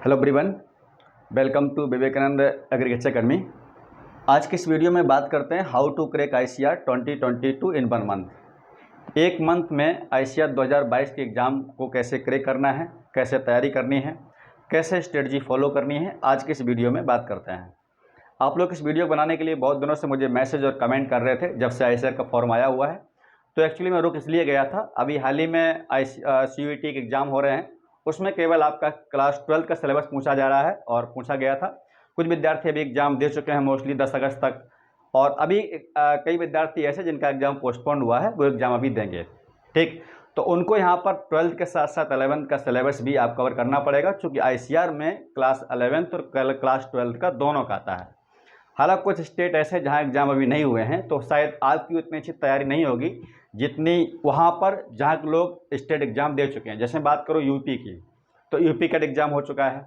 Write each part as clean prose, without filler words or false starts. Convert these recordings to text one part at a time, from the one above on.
Hello everyone, welcome to Vivekananda agriculture academy. आज की इस वीडियो में बात करते हैं how to crack ICR 2022 in 1 month. एक मंथ में आईसीआर 2022 के एग्ज़ाम को कैसे क्रैक करना है, कैसे तैयारी करनी है, कैसे स्ट्रेटजी फॉलो करनी है, आज की इस वीडियो में बात करते हैं। आप लोग इस वीडियो बनाने के लिए बहुत दिनों से मुझे मैसेज और कमेंट कर रहे थे जब से आईसीआर का फॉर्म आया हुआ है। तो एक्चुअली मैं रुक इसलिए गया था, अभी हाल ही में सीयूईटी के एग्ज़ाम हो रहे हैं, उसमें केवल आपका क्लास 12 का सिलेबस पूछा जा रहा है और पूछा गया था। कुछ विद्यार्थी अभी एग्ज़ाम दे चुके हैं मोस्टली 10 अगस्त तक, और अभी कई विद्यार्थी ऐसे जिनका एग्ज़ाम पोस्टपोन्ड हुआ है, वो एग्ज़ाम अभी देंगे। ठीक, तो उनको यहाँ पर 12th के साथ साथ 11th का सिलेबस भी आप कवर करना पड़ेगा, क्योंकि आईसीआर में क्लास 11th और क्लास 12th का दोनों का आता है। हालांकि कुछ स्टेट ऐसे जहां एग्ज़ाम अभी नहीं हुए हैं, तो शायद आपकी उतनी अच्छी तैयारी नहीं होगी जितनी वहां पर जहां लोग स्टेट एग्ज़ाम दे चुके हैं। जैसे बात करो यूपी की, तो यूपी का एग्ज़ाम हो चुका है।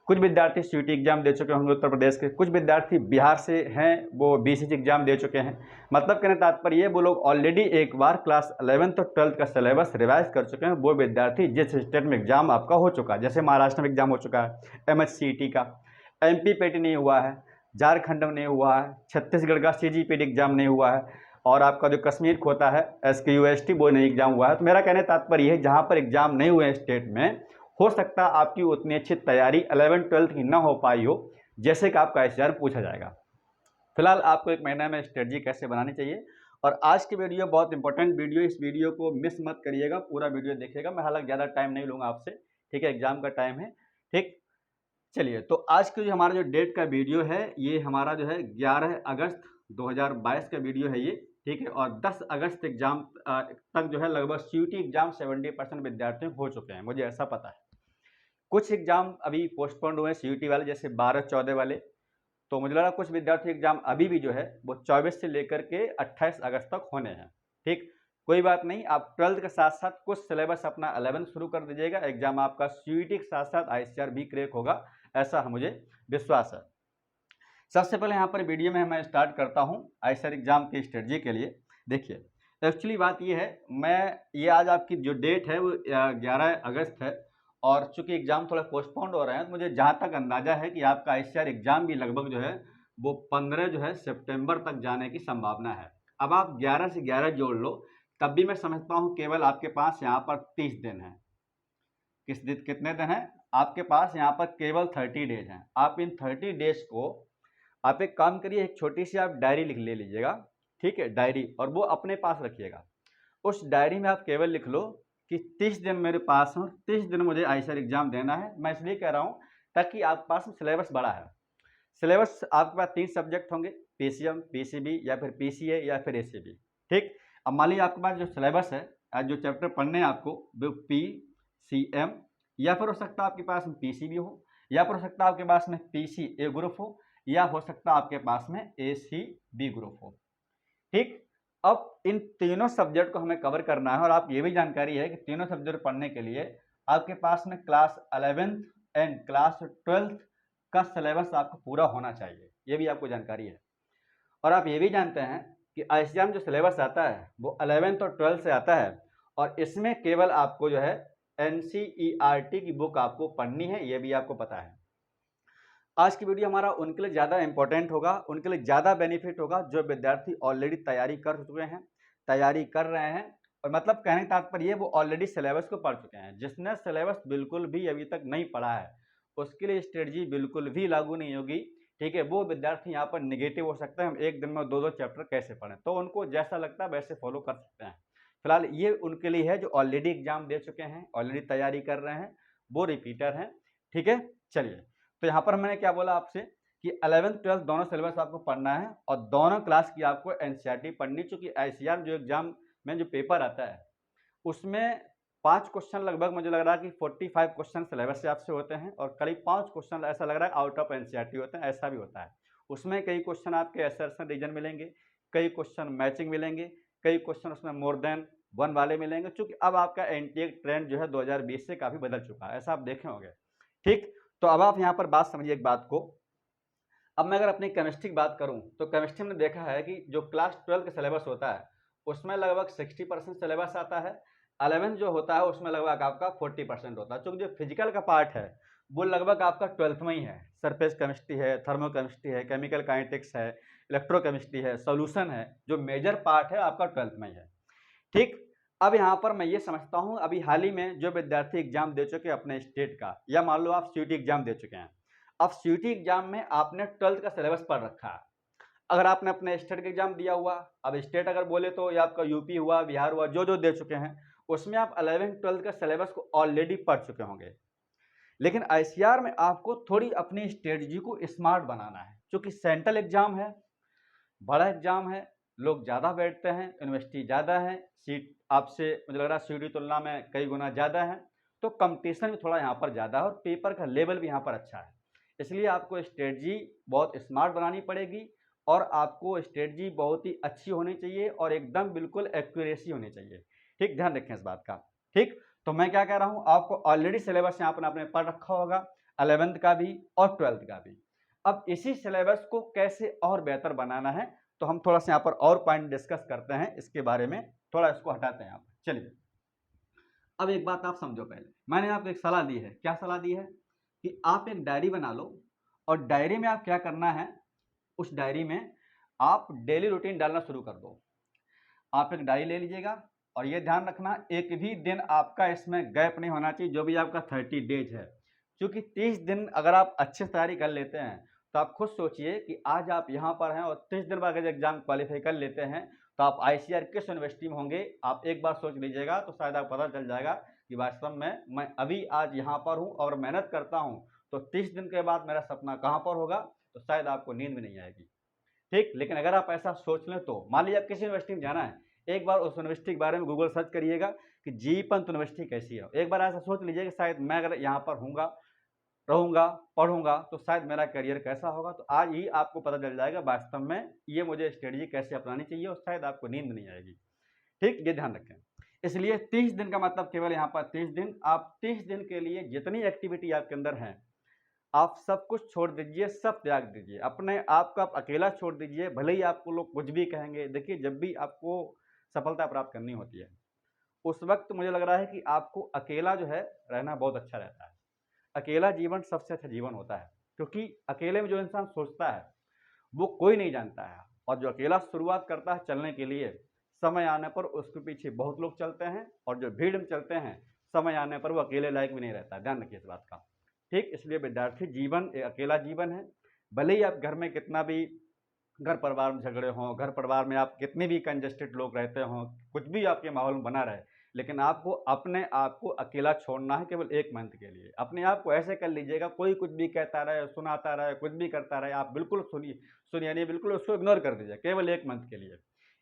कुछ विद्यार्थी सीयूटी एग्ज़ाम दे चुके होंगे उत्तर प्रदेश के, कुछ विद्यार्थी बिहार से हैं, वो बीसीसी एग्ज़ाम दे चुके हैं। मतलब कहने तात्पर्य वो लोग ऑलरेडी एक बार क्लास 11th और 12th का सिलेबस रिवाइज कर चुके हैं, वो विद्यार्थी जिस स्टेट में एग्ज़ाम आपका हो चुका है। जैसे महाराष्ट्र में एग्ज़ाम हो चुका है एमएचसीईटी का, एमपी पेटी नहीं हुआ है, झारखंड में नहीं हुआ है, छत्तीसगढ़ का सीजीपीटी एग्ज़ाम नहीं हुआ है, और आपका जो कश्मीर को होता है एसकेयूएसटी वो नहीं एग्ज़ाम हुआ है। तो मेरा कहने तात्पर्य है जहाँ पर एग्ज़ाम नहीं हुए हैं स्टेट में, हो सकता है आपकी उतनी अच्छी तैयारी 11th-12th की ना हो पाई हो, जैसे कि आपका आईसीआर पूछा जाएगा। फिलहाल आपको एक महीने में स्ट्रेटजी कैसे बनानी चाहिए, और आज की वीडियो बहुत इंपॉर्टेंट वीडियो, इस वीडियो को मिस मत करिएगा, पूरा वीडियो देखिएगा। मैं हालांकि ज़्यादा टाइम नहीं लूँगा आपसे, ठीक है, एग्ज़ाम का टाइम है। ठीक, चलिए, तो आज की जो हमारा जो डेट का वीडियो है, ये हमारा जो है 11 अगस्त 2022 का वीडियो है ये, ठीक है। और 10 अगस्त एग्जाम तक जो है लगभग सीयूटी एग्जाम 70% विद्यार्थियों हो चुके हैं, मुझे ऐसा पता है। कुछ एग्जाम अभी पोस्टपोन्ड हुए हैं सीयूटी वाले, जैसे 12-14 वाले। तो मुझे लगा कुछ विद्यार्थी एग्जाम अभी भी जो है वो 24 से लेकर के 28 अगस्त तक होने हैं। ठीक, कोई बात नहीं, आप 12th के साथ साथ कुछ सिलेबस अपना 11th शुरू कर दीजिएगा, एग्जाम आपका सीयूटी के साथ साथ आईसीआर भी क्रैक होगा, ऐसा मुझे विश्वास है। सबसे पहले यहाँ पर वीडियो में मैं स्टार्ट करता हूँ आईसीआर एग्जाम की स्ट्रेटजी के लिए। देखिए, एक्चुअली बात ये है, ये आज आपकी जो डेट है वो 11 अगस्त है, और चूंकि एग्जाम थोड़ा पोस्टपोन्ड हो रहे हैं, तो मुझे जहाँ तक अंदाजा है कि आपका आईसीआर एग्जाम भी लगभग जो है वो 15 जो है सितंबर तक जाने की संभावना है। अब आप 11 से 11 जोड़ लो, तब भी मैं समझता हूँ केवल आपके पास यहाँ पर 30 दिन है। कितने दिन है आपके पास? यहाँ पर केवल 30 डेज हैं। आप इन 30 डेज को आप एक काम करिए, एक छोटी सी आप डायरी ले लीजिएगा, ठीक है, डायरी, और वो अपने पास रखिएगा। उस डायरी में आप केवल लिख लो कि 30 दिन मेरे पास हैं, 30 दिन मुझे आईसीआर एग्जाम देना है। मैं इसलिए कह रहा हूँ ताकि आपके पास सिलेबस बड़ा है। सिलेबस आपके पास 3 सब्जेक्ट होंगे, पीसीएम, पीसीबी या फिर पीसीए या फिर एसीबी। ठीक, अब मान लीजिए आपके पास जो सिलेबस है, जो चैप्टर पढ़ने हैं आपको, वो पीसीएम, या फिर हो सकता है आपके पास में पीसीबी हो, या फिर हो सकता है आपके पास में पीसीए ग्रुप हो, या हो सकता है आपके पास में एसीबी ग्रुप हो। ठीक, अब इन तीनों सब्जेक्ट को हमें कवर करना है, और आप ये भी जानकारी है कि तीनों सब्जेक्ट पढ़ने के लिए आपके पास में class 11th and class 12th का सिलेबस आपको पूरा होना चाहिए, ये भी आपको जानकारी है। और आप ये भी जानते हैं कि आईसीआर में जो सिलेबस आता है वो 11th और 12th से आता है, और इसमें केवल आपको जो है एनसीईआरटी की बुक आपको पढ़नी है, ये भी आपको पता है। आज की वीडियो हमारा उनके लिए ज़्यादा इंपॉर्टेंट होगा, उनके लिए ज़्यादा बेनिफिट होगा जो विद्यार्थी ऑलरेडी तैयारी कर चुके हैं, तैयारी कर रहे हैं, और मतलब कहने का तात्पर्य वो ऑलरेडी सिलेबस को पढ़ चुके हैं। जिसने सिलेबस बिल्कुल भी अभी तक नहीं पढ़ा है, उसके लिए स्ट्रेटजी बिल्कुल भी लागू नहीं होगी। ठीक है, वो विद्यार्थी यहाँ पर निगेटिव हो सकते हैं, हम एक दिन में 2-2 चैप्टर कैसे पढ़ें, तो उनको जैसा लगता है वैसे फॉलो कर सकते हैं। फिलहाल ये उनके लिए है जो ऑलरेडी एग्जाम दे चुके हैं, ऑलरेडी तैयारी कर रहे हैं, वो रिपीटर हैं। ठीक है, चलिए, तो यहाँ पर मैंने क्या बोला आपसे कि 11th-12th दोनों सिलेबस आपको पढ़ना है, और दोनों क्लास की आपको एनसीईआरटी पढ़नी, चूंकि आईसीआर जो एग्जाम में जो पेपर आता है उसमें 5 क्वेश्चन लगभग मुझे लग रहा है कि 45 क्वेश्चन सिलेबस से आपसे होते हैं, और करीब 5 क्वेश्चन ऐसा लग रहा है आउट ऑफ एनसीईआरटी होते हैं, ऐसा भी होता है। उसमें कई क्वेश्चन आपके असर्शन रीजन मिलेंगे, कई क्वेश्चन मैचिंग मिलेंगे, कई क्वेश्चन उसमें मोर देन 1 वाले मिलेंगे, चूंकि अब आपका एनटीए ट्रेंड जो है 2020 से काफ़ी बदल चुका है, ऐसा आप देखे होंगे। ठीक, तो अब आप यहाँ पर बात समझिए एक बात को। अब मैं अगर अपनी केमिस्ट्री की बात करूँ, तो केमिस्ट्री में देखा है कि जो क्लास 12 का सिलेबस होता है उसमें लगभग 60% सिलेबस आता है, 11th जो होता है उसमें लगभग आपका 40% होता है। चूँकि जो फिजिकल का पार्ट है वो लगभग आपका 12th में ही है। सरफेस केमिस्ट्री है, थर्मोकेमिस्ट्री है, केमिकल काइनेटिक्स है, इलेक्ट्रोकेमिस्ट्री है, सॉल्यूशन है, जो मेजर पार्ट है आपका 12th में ही है। ठीक, अब यहाँ पर मैं ये समझता हूँ, अभी हाल ही में जो विद्यार्थी एग्जाम दे चुके हैं अपने स्टेट का, या मान लो आप सीयूटी एग्जाम दे चुके हैं, अब सीयूटी एग्जाम में आपने 12th का सिलेबस पढ़ रखा है। अगर आपने अपने स्टेट का एग्जाम दिया हुआ, अब स्टेट अगर बोले तो ये आपका यूपी हुआ, बिहार हुआ, जो जो दे चुके हैं, उसमें आप 11th-12th का सिलेबस को ऑलरेडी पढ़ चुके होंगे। लेकिन आईसीआर में आपको थोड़ी अपनी स्ट्रेटजी को स्मार्ट बनाना है, क्योंकि सेंट्रल एग्जाम है, बड़ा एग्जाम है, लोग ज़्यादा बैठते हैं, यूनिवर्सिटी ज़्यादा है, सीट आपसे मुझे लग रहा है सीयूटी तुलना में कई गुना ज़्यादा है, तो कंपटीशन भी थोड़ा यहाँ पर ज़्यादा है और पेपर का लेवल भी यहाँ पर अच्छा है। इसलिए आपको स्ट्रेटजी बहुत स्मार्ट बनानी पड़ेगी और आपको स्ट्रेटजी बहुत ही अच्छी होनी चाहिए और एकदम बिल्कुल एक्यूरेसी होनी चाहिए। ठीक, ध्यान रखें इस बात का। ठीक, तो मैं क्या कह रहा हूँ, आपको ऑलरेडी सिलेबस यहाँ पर आपने पढ़ रखा होगा, 11th का भी और 12th का भी। अब इसी सिलेबस को कैसे और बेहतर बनाना है, तो हम थोड़ा सा यहाँ पर और पॉइंट डिस्कस करते हैं इसके बारे में, थोड़ा इसको हटाते हैं यहाँ पर। चलिए, अब एक बात आप समझो, पहले मैंने आपको एक सलाह दी है। क्या सलाह दी है कि आप एक डायरी बना लो और डायरी में आप क्या करना है, उस डायरी में आप डेली रूटीन डालना शुरू कर दो। आप एक डायरी ले लीजिएगा और ये ध्यान रखना, एक भी दिन आपका इसमें गैप नहीं होना चाहिए, जो भी आपका 30 डेज है, क्योंकि 30 दिन अगर आप अच्छे से तैयारी कर लेते हैं तो आप खुद सोचिए कि आज आप यहाँ पर हैं और 30 दिन बाद अगर एग्जाम क्वालिफाई कर लेते हैं तो आप आईसीआर किस यूनिवर्सिटी में होंगे, आप एक बार सोच लीजिएगा, तो शायद आपको पता चल जाएगा कि वास्तव में मैं अभी आज यहाँ पर हूँ और मेहनत करता हूँ, तो 30 दिन के बाद मेरा सपना कहाँ पर होगा, तो शायद आपको नींद भी नहीं आएगी। ठीक, लेकिन अगर आप ऐसा सोच लें, तो मान लीजिए आप किसी यूनिवर्सिटी में जाना है, एक बार उस यूनिवर्सिटी के बारे में गूगल सर्च करिएगा कि जी पंत यूनिवर्सिटी कैसी है। एक बार ऐसा सोच लीजिए कि शायद मैं अगर यहाँ पर हूँगा, रहूँगा, पढ़ूंगा, तो शायद मेरा करियर कैसा होगा। तो आज ही आपको पता चल जाएगा वास्तव में ये मुझे स्ट्रेटजी कैसे अपनानी चाहिए और शायद आपको नींद नहीं आएगी। ठीक, ये ध्यान रखें। इसलिए 30 दिन का मतलब केवल यहाँ पर 30 दिन, आप 30 दिन के लिए जितनी एक्टिविटी आपके अंदर है, आप सब कुछ छोड़ दीजिए, सब त्याग दीजिए, अपने आप को आप अकेला छोड़ दीजिए, भले ही आपको लोग कुछ भी कहेंगे। देखिए, जब भी आपको सफलता प्राप्त करनी होती है, उस वक्त मुझे लग रहा है कि आपको अकेला जो है रहना बहुत अच्छा रहता है। अकेला जीवन सबसे अच्छा जीवन होता है, क्योंकि अकेले में जो इंसान सोचता है वो कोई नहीं जानता है, और जो अकेला शुरुआत करता है चलने के लिए, समय आने पर उसके पीछे बहुत लोग चलते हैं, और जो भीड़ में चलते हैं, समय आने पर वो अकेले लायक भी नहीं रहता। ध्यान रखिए इस बात का। ठीक, इसलिए विद्यार्थी जीवन एक अकेला जीवन है। भले ही आप घर में कितना भी घर परिवार में झगड़े हों, घर परिवार में आप कितने भी कंजस्टेड लोग रहते हों, कुछ भी आपके माहौल में बना रहे, लेकिन आपको अपने आप को अकेला छोड़ना है केवल 1 मंथ के लिए। अपने आप को ऐसे कर लीजिएगा, कोई कुछ भी कहता रहे, सुनाता रहे, कुछ भी करता रहे, आप बिल्कुल सुनिए नहीं, बिल्कुल उसको इग्नोर कर दीजिए केवल 1 मंथ के लिए।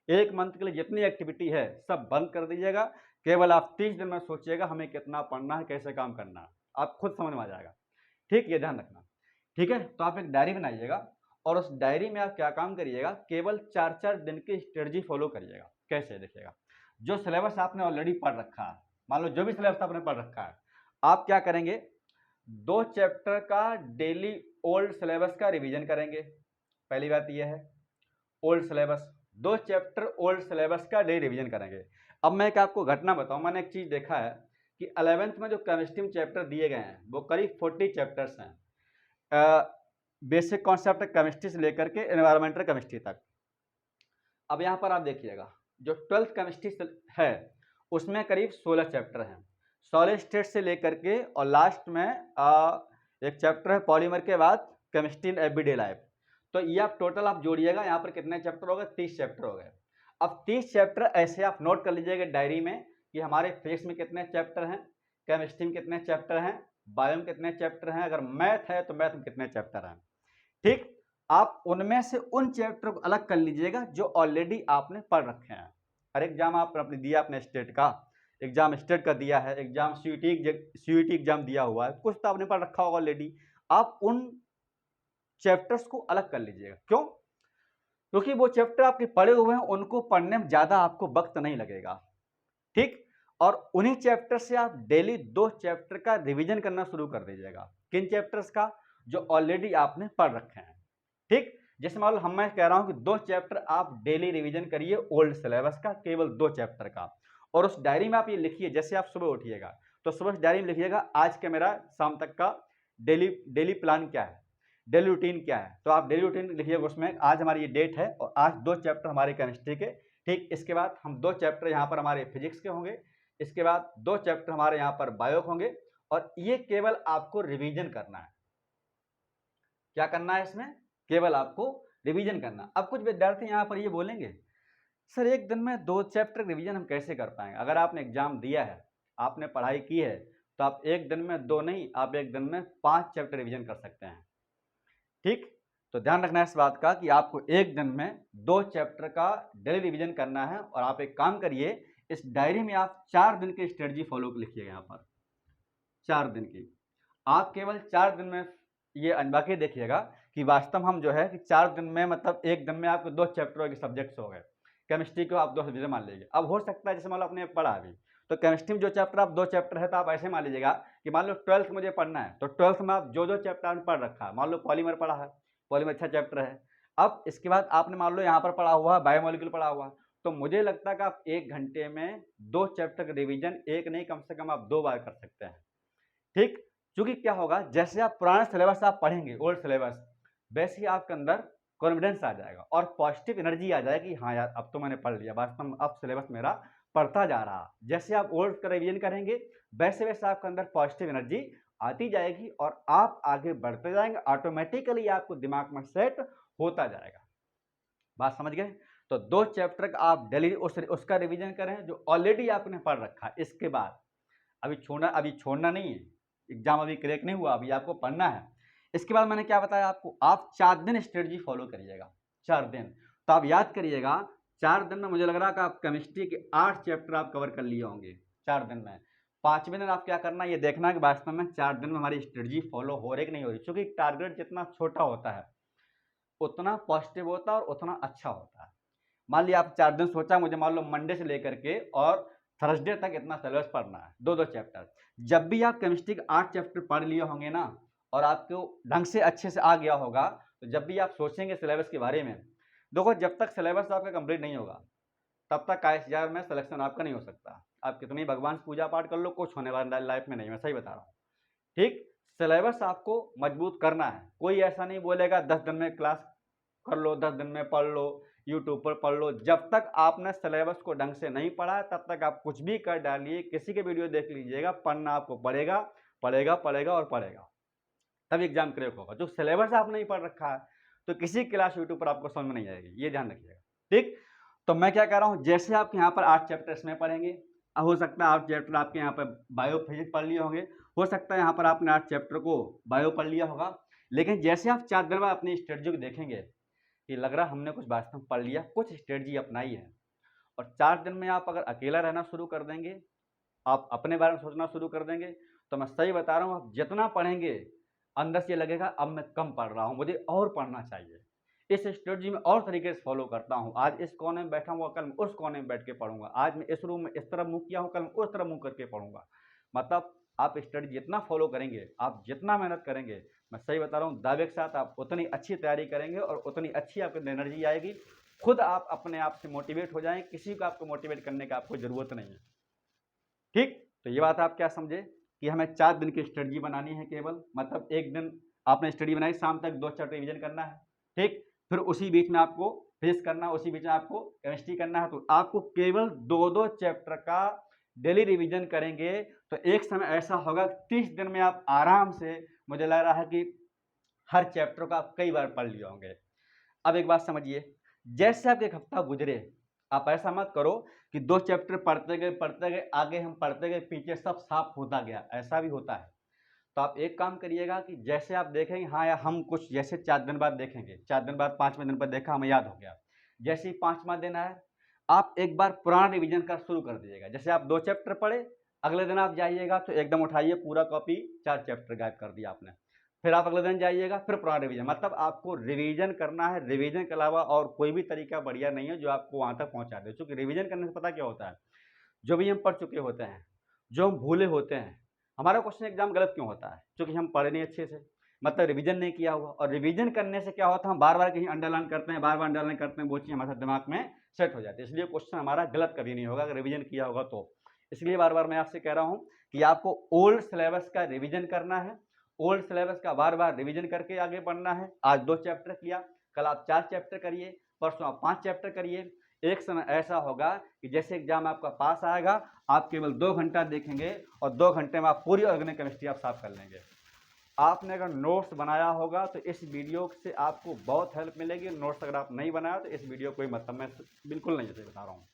1 मंथ के लिए जितनी एक्टिविटी है सब बंद कर दीजिएगा। केवल आप 30 दिन में सोचिएगा हमें कितना पढ़ना है, कैसे काम करना है, आप खुद समझ में आ जाएगा। ठीक, ये ध्यान रखना। ठीक है, तो आप एक डायरी बनाइएगा और उस डायरी में आप क्या काम करिएगा, केवल 4-4 दिन की स्ट्रेटजी फॉलो करिएगा। कैसे, देखिएगा, जो सिलेबस आपने ऑलरेडी पढ़ रखा है, मान लो जो भी सिलेबस आपने पढ़ रखा है, आप क्या करेंगे, 2 चैप्टर का डेली ओल्ड सिलेबस का रिवीजन करेंगे। पहली बात यह है, old syllabus, 2 chapter old syllabus का डेली रिवीजन करेंगे। अब मैं क्या आपको घटना बताऊं, मैंने एक चीज़ देखा है कि 11th में जो केमिस्ट्री में चैप्टर दिए गए हैं वो करीब 40 चैप्टर्स हैं, बेसिक कॉन्सेप्ट केमिस्ट्री से लेकर के एनवायरमेंटल केमिस्ट्री तक। अब यहाँ पर आप देखिएगा, जो 12th केमिस्ट्री है उसमें करीब 16 चैप्टर हैं, सॉलिड स्टेट से लेकर के, और लास्ट में एक चैप्टर है पॉलीमर के बाद केमिस्ट्री इन एवरीडे लाइफ। तो ये आप टोटल आप जोड़िएगा, यहाँ पर कितने चैप्टर हो गए, 30 चैप्टर हो गए। अब 30 चैप्टर ऐसे आप नोट कर लीजिएगा डायरी में कि हमारे फिजिक्स में कितने चैप्टर हैं, केमिस्ट्री में कितने चैप्टर हैं, बायो में कितने चैप्टर हैं, अगर मैथ है तो मैथ में कितने चैप्टर हैं। ठीक, आप उनमें से उन चैप्टर को अलग कर लीजिएगा जो ऑलरेडी आपने पढ़ रखे हैं। हर एग्जाम आपने दिया, अपने स्टेट का एग्जाम स्टेट का दिया है, एग्जाम सीयूटी एग्जाम दिया हुआ है, कुछ तो आपने पढ़ रखा होगा ऑलरेडी। आप उन चैप्टर्स को अलग कर लीजिएगा। क्यों? क्योंकि वो चैप्टर आपके पढ़े हुए हैं, उनको पढ़ने में ज़्यादा आपको वक्त नहीं लगेगा। ठीक, और उन्हीं चैप्टर से आप डेली 2 चैप्टर का रिवीजन करना शुरू कर दीजिएगा। किन चैप्टर्स का? जो ऑलरेडी आपने पढ़ रखे हैं। ठीक, जैसे मान लो मैं कह रहा हूं कि 2 चैप्टर आप डेली रिवीजन करिए ओल्ड सिलेबस का, केवल 2 चैप्टर का, और उस डायरी में आप ये लिखिए। जैसे आप सुबह उठिएगा तो सुबह डायरी में लिखिएगा आज का मेरा शाम तक का डेली डेली प्लान क्या है, डेली रूटीन क्या है। तो आप डेली रूटीन लिखिएगा उसमें। आज हमारी ये डेट है और आज 2 चैप्टर हमारे केमिस्ट्री के, ठीक। इसके बाद हम 2 चैप्टर यहाँ पर हमारे फिजिक्स के होंगे, इसके बाद 2 चैप्टर हमारे यहाँ पर बायो के होंगे, और ये केवल आपको रिवीजन करना है। क्या करना है इसमें? केवल आपको रिवीजन करना। अब कुछ विद्यार्थी यहाँ पर ये बोलेंगे, सर एक दिन में 2 चैप्टर रिवीजन हम कैसे कर पाएंगे? अगर आपने एग्जाम दिया है, आपने पढ़ाई की है, तो आप एक दिन में 2 नहीं, आप एक दिन में 5 चैप्टर रिवीजन कर सकते हैं, ठीक। तो ध्यान रखना है इस बात का कि आपको एक दिन में 2 चैप्टर का डेली रिवीजन करना है। और आप एक काम करिए, इस डायरी में आप 4 दिन की स्ट्रेटजी फॉलो लिखिएगा। यहाँ पर 4 दिन की, आप केवल 4 दिन में ये बाकी देखिएगा कि वास्तव हम जो है कि 4 दिन में, मतलब एक दिन में आपको 2 चैप्टर के सब्जेक्ट्स हो गए। केमिस्ट्री को आप 2 सब्जेक्ट मान लीजिए। अब हो सकता है जैसे मान लो आपने पढ़ा अभी, तो केमिस्ट्री में जो चैप्टर आप 2 चैप्टर है, तो आप ऐसे मान लीजिएगा कि मान लो 12th मुझे पढ़ना है, तो 12th में आप जो चैप्टर आपने पढ़ रखा है, मान लो पॉलीमर पढ़ा है, पॉलीमर अच्छा चैप्टर है। अब इसके बाद आपने मान लो यहाँ पर पढ़ा हुआ बायोमोलिक्यूल पढ़ा हुआ, तो मुझे लगता है कि आप 1 घंटे में 2 चैप्टर का रिविजन, एक नहीं कम से कम आप 2 बार कर सकते हैं, ठीक। क्योंकि क्या होगा, जैसे आप पुराना सिलेबस आप पढ़ेंगे, ओल्ड सिलेबस, वैसे ही आपके अंदर कॉन्फिडेंस आ जाएगा और पॉजिटिव एनर्जी आ जाएगी। हाँ यार, अब तो मैंने पढ़ लिया, वास्तव में अब सिलेबस मेरा पढ़ता जा रहा। जैसे आप ओल्ड का रिवीजन करेंगे, वैसे वैसे आपके अंदर पॉजिटिव एनर्जी आती जाएगी और आप आगे बढ़ते जाएंगे, ऑटोमेटिकली आपको दिमाग में सेट होता जाएगा। बात समझ गए? तो 2 चैप्टर का आप डेली उसका रिवीजन करें जो ऑलरेडी आपने पढ़ रखा है। इसके बाद अभी छोड़ना नहीं है, एग्जाम अभी क्रैक नहीं हुआ, अभी आपको पढ़ना है। इसके बाद मैंने क्या बताया आपको, आप 4 दिन स्ट्रेटजी फॉलो करिएगा। 4 दिन, तो आप याद करिएगा, 4 दिन में मुझे लग रहा है कि आप केमिस्ट्री के 8 चैप्टर आप कवर कर लिए होंगे 4 दिन में। 5वें दिन आप क्या करना, ये देखना कि वास्तव में 4 दिन में हमारी स्ट्रेटजी फॉलो हो रही कि नहीं हो रही। क्योंकि टारगेट जितना छोटा होता है उतना पॉजिटिव होता है और उतना अच्छा होता है। मान लिया आप 4 दिन सोचा, मुझे मान लो मंडे से लेकर के और थर्सडे तक इतना सिलेबस पढ़ना है, 2-2 चैप्टर। जब भी आप केमिस्ट्री के 8 चैप्टर पढ़ लिए होंगे ना, और आपको ढंग से अच्छे से आ गया होगा, तो जब भी आप सोचेंगे सिलेबस के बारे में, देखो जब तक सिलेबस आपका कंप्लीट नहीं होगा तब तक ICAR में सिलेक्शन आपका नहीं हो सकता। आप कितनी भगवान पूजा पाठ कर लो, कुछ होने वाला लाइफ में नहीं, मैं सही बता रहा हूँ, ठीक। सिलेबस आपको मजबूत करना है। कोई ऐसा नहीं बोलेगा 10 दिन में क्लास कर लो, 10 दिन में पढ़ लो, यूट्यूब पर पढ़ लो। जब तक आपने सिलेबस को ढंग से नहीं पढ़ा तब तक आप कुछ भी कर डालिए, किसी के वीडियो देख लीजिएगा, पढ़ना आपको पड़ेगा, पढ़ेगा पढ़ेगा और पढ़ेगा, तब एग्जाम क्रैक होगा। जो सिलेबस आप नहीं पढ़ रखा है तो किसी क्लास यूट्यूब पर आपको समझ में नहीं आएगी, ये ध्यान रखिएगा, ठीक। तो मैं क्या कह रहा हूँ, जैसे आप यहाँ पर 8 चैप्टर इसमें पढ़ेंगे, हो सकता है 8 चैप्टर आपके यहाँ पर बायो फिजिक्स पढ़ लिए होंगे, हो सकता है यहाँ पर आपने 8 चैप्टर को बायो पढ़ लिया होगा। लेकिन जैसे आप 4 दिन बाद अपनी स्ट्रेटजी को देखेंगे कि लग रहा हमने कुछ वास्तव में पढ़ लिया, कुछ स्ट्रेटजी अपनाई है, और 4 दिन में आप अगर अकेला रहना शुरू कर देंगे, आप अपने बारे में सोचना शुरू कर देंगे, तो मैं सही बता रहा हूँ, आप जितना पढ़ेंगे अंदर से लगेगा अब मैं कम पढ़ रहा हूँ, मुझे और पढ़ना चाहिए। इस स्ट्रेटजी में और तरीके से फॉलो करता हूँ, आज इस कोने में बैठा हुआ, कल उस कोने में बैठ के पढ़ूंगा, आज मैं इस रूम में इस तरह मुँह किया हूँ, कल उस तरह मुँह करके पढ़ूंगा। मतलब आप स्टडी जितना फॉलो करेंगे, आप जितना मेहनत करेंगे, मैं सही बता रहा हूँ, दावे के साथ आप उतनी अच्छी तैयारी करेंगे और उतनी अच्छी आपके अंदर एनर्जी आएगी। खुद आप अपने आप से मोटिवेट हो जाएंगे, किसी को आपको मोटिवेट करने का आपको ज़रूरत नहीं है, ठीक। तो ये बात आप क्या समझे कि हमें 4 दिन की स्ट्रेटजी बनानी है केवल, मतलब एक दिन आपने स्टडी बनाई, शाम तक 2 चैप्टर रिवीजन करना है, ठीक। फिर उसी बीच में आपको फिजिक्स करना है, उसी बीच में आपको केमिस्ट्री करना है। तो आपको केवल 2-2 चैप्टर का डेली रिवीजन करेंगे तो एक समय ऐसा होगा 30 दिन में आप आराम से, मुझे लग रहा है कि हर चैप्टर का आप कई बार पढ़ लिए होंगे। अब एक बात समझिए, जैसे आपके एक हफ्ता गुजरे, आप ऐसा मत करो कि 2 चैप्टर पढ़ते गए, आगे हम पढ़ते गए, पीछे सब साफ होता गया, ऐसा भी होता है। तो आप एक काम करिएगा कि जैसे आप देखेंगे, हाँ यार हम कुछ जैसे 4 दिन बाद देखेंगे, 4 दिन बाद 5वें दिन पर देखा, हमें याद हो गया, जैसे ही 5वां दिन आया आप एक बार पुराना रिवीजन का शुरू कर दीजिएगा। जैसे आप 2 चैप्टर पढ़े, अगले दिन आप जाइएगा तो एकदम उठाइए पूरा कॉपी, 4 चैप्टर गायब कर दिया आपने, फिर आप अगले दिन जाइएगा, फिर पुराना रिवीजन। मतलब आपको रिवीजन करना है, रिवीजन के अलावा और कोई भी तरीका बढ़िया नहीं है जो आपको वहाँ तक पहुँचा दे। क्योंकि रिवीजन करने से पता क्या होता है, जो भी हम पढ़ चुके होते हैं, जो हम भूले होते हैं, हमारा क्वेश्चन एग्जाम गलत क्यों होता है, क्योंकि हम पढ़े नहीं अच्छे से, मतलब रिवीजन नहीं किया हुआ। और रिवीजन करने से क्या होता है, हम बार बार कहीं अंडरलाइन करते हैं, बार बार अंडरलाइन करते हैं, वो चीज़ हमारे दिमाग में सेट हो जाती है। इसलिए क्वेश्चन हमारा गलत कभी नहीं होगा अगर रिवीजन किया होगा तो। इसलिए बार बार मैं आपसे कह रहा हूँ कि आपको ओल्ड सिलेबस का रिवीजन करना है ओल्ड सिलेबस का बार बार रिवीजन करके आगे बढ़ना है। आज 2 चैप्टर किया, कल आप 4 चैप्टर करिए, परसों आप 5 चैप्टर करिए। एक समय ऐसा होगा कि जैसे एग्जाम आपका पास आएगा, आप केवल 2 घंटा देखेंगे और 2 घंटे में आप पूरी ऑर्गेनिक केमिस्ट्री आप साफ कर लेंगे। आपने अगर नोट्स बनाया होगा तो इस वीडियो से आपको बहुत हेल्प मिलेगी। नोट्स अगर आप नहीं बनाया तो इस वीडियो कोई मतलब मैं बिल्कुल नहीं जैसे बता रहा हूँ,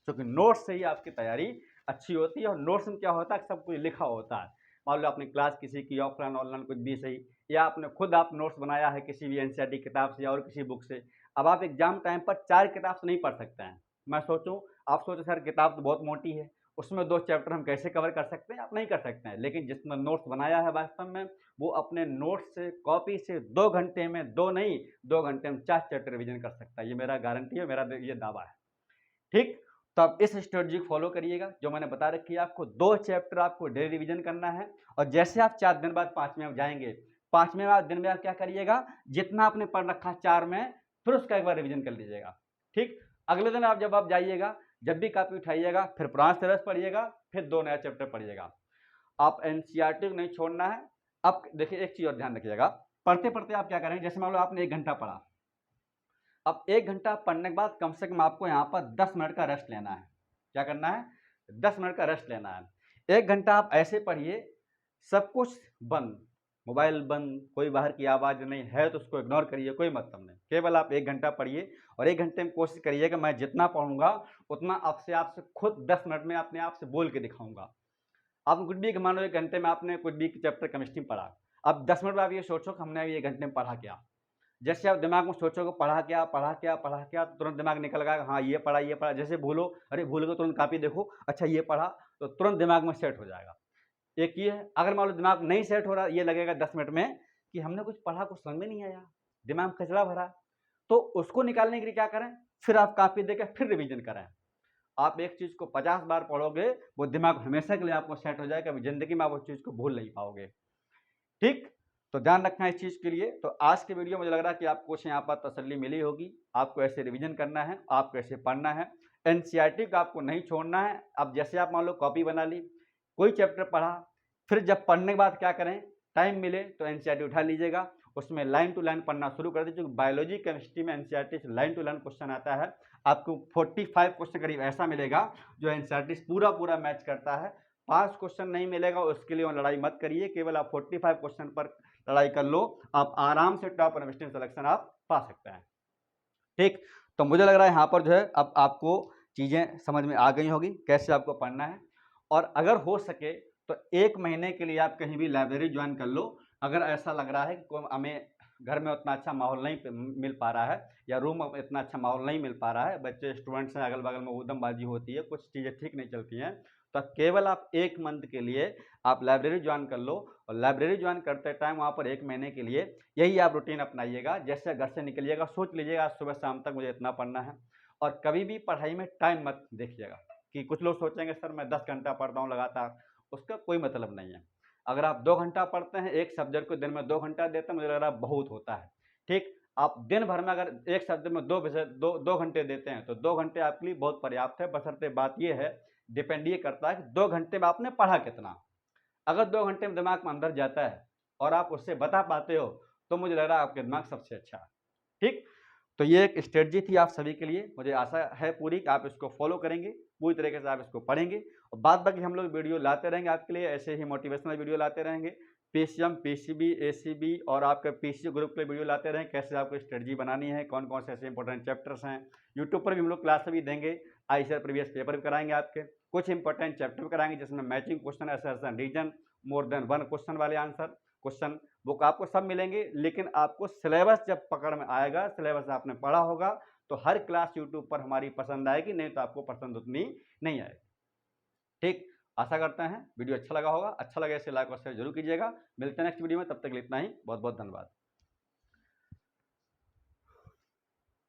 क्योंकि नोट्स से ही आपकी तैयारी अच्छी होती है। और नोट्स में क्या होता है, सब कुछ लिखा होता है। मान लो आपने क्लास किसी की ऑफलाइन ऑनलाइन कुछ भी सही, या आपने खुद आप नोट्स बनाया है किसी भी एनसीईआरटी किताब से या और किसी बुक से। अब आप एग्जाम टाइम पर 4 किताब से नहीं पढ़ सकते हैं। मैं सोचूं, आप सोचो सर किताब तो बहुत मोटी है, उसमें 2 चैप्टर हम कैसे कवर कर सकते हैं? आप नहीं कर सकते हैं। लेकिन जिसने नोट्स बनाया है वास्तव में, वो अपने नोट्स से कॉपी से 2 घंटे में 2 नहीं 2 घंटे में 4 चैप्टर रिविजन कर सकता है। ये मेरा गारंटी है, मेरा ये दावा है। ठीक, तो आप इस स्ट्रेटजी को फॉलो करिएगा जो मैंने बता रखी है। आपको 2 चैप्टर आपको डेली रिवीजन करना है। और जैसे आप 4 दिन बाद 5वें में जाएंगे, 5वें दिन में आप क्या करिएगा, जितना आपने पढ़ रखा 4 में, फिर उसका एक बार रिवीजन कर लीजिएगा। ठीक, अगले दिन आप जब आप जाइएगा, जब भी कॉपी उठाइएगा, फिर पुराना सिलेबस पढ़िएगा, फिर 2 नया चैप्टर पढ़िएगा। आप एनसीईआरटी को नहीं छोड़ना है। अब देखिए एक चीज और ध्यान रखिएगा, पढ़ते पढ़ते आप क्या करेंगे, जैसे मान लो आपने 1 घंटा पढ़ा, अब 1 घंटा पढ़ने के बाद कम से कम आपको यहाँ पर 10 मिनट का रेस्ट लेना है। क्या करना है? 10 मिनट का रेस्ट लेना है। 1 घंटा आप ऐसे पढ़िए, सब कुछ बंद, मोबाइल बंद, कोई बाहर की आवाज़ नहीं है तो उसको इग्नोर करिए, कोई मतलब नहीं। केवल आप 1 घंटा पढ़िए और 1 घंटे में कोशिश करिए कि मैं जितना पढ़ूंगा उतना आपसे खुद 10 मिनट में अपने आप से बोल के दिखाऊंगा। आप कुछ भी मान लो 1 घंटे में आपने कुछ भी चैप्टर केमिस्ट्री में पढ़ा, अब 10 मिनट में आप ये सोचो कि हमने 1 घंटे में पढ़ा क्या। जैसे आप दिमाग में सोचोगे पढ़ा क्या पढ़ा क्या पढ़ा क्या, तुरंत दिमाग निकल गया, हाँ ये पढ़ा ये पढ़ा। जैसे भूलो, अरे भूल गए, तुरंत कॉपी देखो, अच्छा ये पढ़ा, तो तुरंत दिमाग में सेट हो जाएगा। एक ये है। अगर मान लो दिमाग नहीं सेट हो रहा, ये लगेगा 10 मिनट में कि हमने कुछ पढ़ा, कुछ समझ में नहीं आया, दिमाग कचरा भरा, तो उसको निकालने के लिए क्या करें, फिर आप कॉपी देकर फिर रिविजन करें। आप एक चीज को 50 बार पढ़ोगे, वो दिमाग हमेशा के लिए आपको सेट हो जाएगा, कभी जिंदगी में आप उस चीज को भूल नहीं पाओगे। ठीक, तो ध्यान रखना है इस चीज़ के लिए। तो आज के वीडियो मुझे लग रहा है कि आपको कुछ यहाँ पर तसल्ली मिली होगी। आपको ऐसे रिवीजन करना है, आपको ऐसे पढ़ना है, एनसीईआरटी को आपको नहीं छोड़ना है। अब जैसे आप मान लो कॉपी बना ली, कोई चैप्टर पढ़ा, फिर जब पढ़ने के बाद क्या करें, टाइम मिले तो एनसीईआरटी उठा लीजिएगा, उसमें लाइन टू लाइन पढ़ना शुरू कर दीजिए। बायोलॉजी केमिस्ट्री में एनसीईआरटी से लाइन टू लाइन क्वेश्चन आता है, आपको 45 क्वेश्चन करीब ऐसा मिलेगा जो एनसीईआरटी पूरा मैच करता है। 5 क्वेश्चन नहीं मिलेगा, उसके लिए लड़ाई मत करिए, केवल आप 45 क्वेश्चन पर लड़ाई कर लो, आप आराम से टॉप यूनिवर्सिटी सिलेक्शन आप पा सकते हैं। ठीक, तो मुझे लग रहा है यहाँ पर जो है अब आपको चीज़ें समझ में आ गई होगी कैसे आपको पढ़ना है। और अगर हो सके तो 1 महीने के लिए आप कहीं भी लाइब्रेरी ज्वाइन कर लो। अगर ऐसा लग रहा है कि हमें घर में उतना अच्छा माहौल नहीं मिल पा रहा है, या रूम में इतना अच्छा माहौल नहीं मिल पा रहा है, बच्चे स्टूडेंट्स हैं, अगल बगल में ऊधमबाजी होती है, कुछ चीज़ें ठीक नहीं चलती हैं, तो केवल आप 1 मंथ के लिए आप लाइब्रेरी ज्वाइन कर लो। और लाइब्रेरी ज्वाइन करते टाइम वहाँ पर 1 महीने के लिए यही आप रूटीन अपनाइएगा। जैसे घर से निकलिएगा सोच लीजिएगा आज सुबह शाम तक मुझे इतना पढ़ना है। और कभी भी पढ़ाई में टाइम मत देखिएगा कि कुछ लोग सोचेंगे सर मैं 10 घंटा पढ़ता हूँ लगातार, उसका कोई मतलब नहीं है। अगर आप 2 घंटा पढ़ते हैं, एक सब्जेक्ट को दिन में 2 घंटा देते हैं, मुझे लग रहा है बहुत होता है। ठीक, आप दिन भर में अगर एक सब्जेक्ट में 2 घंटे देते हैं तो 2 घंटे आपके लिए बहुत पर्याप्त है। बशर्ते बात ये है, डिपेंड ये करता है कि 2 घंटे में आपने पढ़ा कितना। अगर 2 घंटे में दिमाग में अंदर जाता है और आप उससे बता पाते हो, तो मुझे लग रहा है आपके दिमाग सबसे अच्छा है। ठीक, तो ये एक स्ट्रेटजी थी आप सभी के लिए। मुझे आशा है पूरी कि आप इसको फॉलो करेंगे, पूरी तरीके से आप इसको पढ़ेंगे। और बाद बाकी हम लोग वीडियो लाते रहेंगे आपके लिए, ऐसे ही मोटिवेशनल वीडियो लाते रहेंगे। पीसीएम, पीसीबी, एसीबी और आपके पीसी ग्रुप के वीडियो लाते रहें, कैसे आपको स्ट्रेटजी बनानी है, कौन कौन से ऐसे इंपॉर्टेंट चैप्टर्स हैं। यूट्यूब पर भी हम लोग क्लास भी देंगे, आईसीआर प्रीवियस पेपर भी कराएंगे आपके, कुछ इंपॉर्टेंट चैप्टर भी कराएंगे जिसमें matching question, assertion, reason, more than 1 question वाले आंसर क्वेश्चन बुक आपको सब मिलेंगे। लेकिन आपको सिलेबस जब पकड़ में आएगा, सिलेबस आपने पढ़ा होगा, तो हर क्लास यूट्यूब पर हमारी पसंद आएगी, नहीं तो आपको पसंद उतनी नहीं आएगी। ठीक, आशा करते हैं वीडियो अच्छा लगा होगा। अच्छा लगे इसे लाइक और शेयर जरूर कीजिएगा। मिलते हैं नेक्स्ट वीडियो में, तब तक के लिए इतना ही। बहुत बहुत धन्यवाद।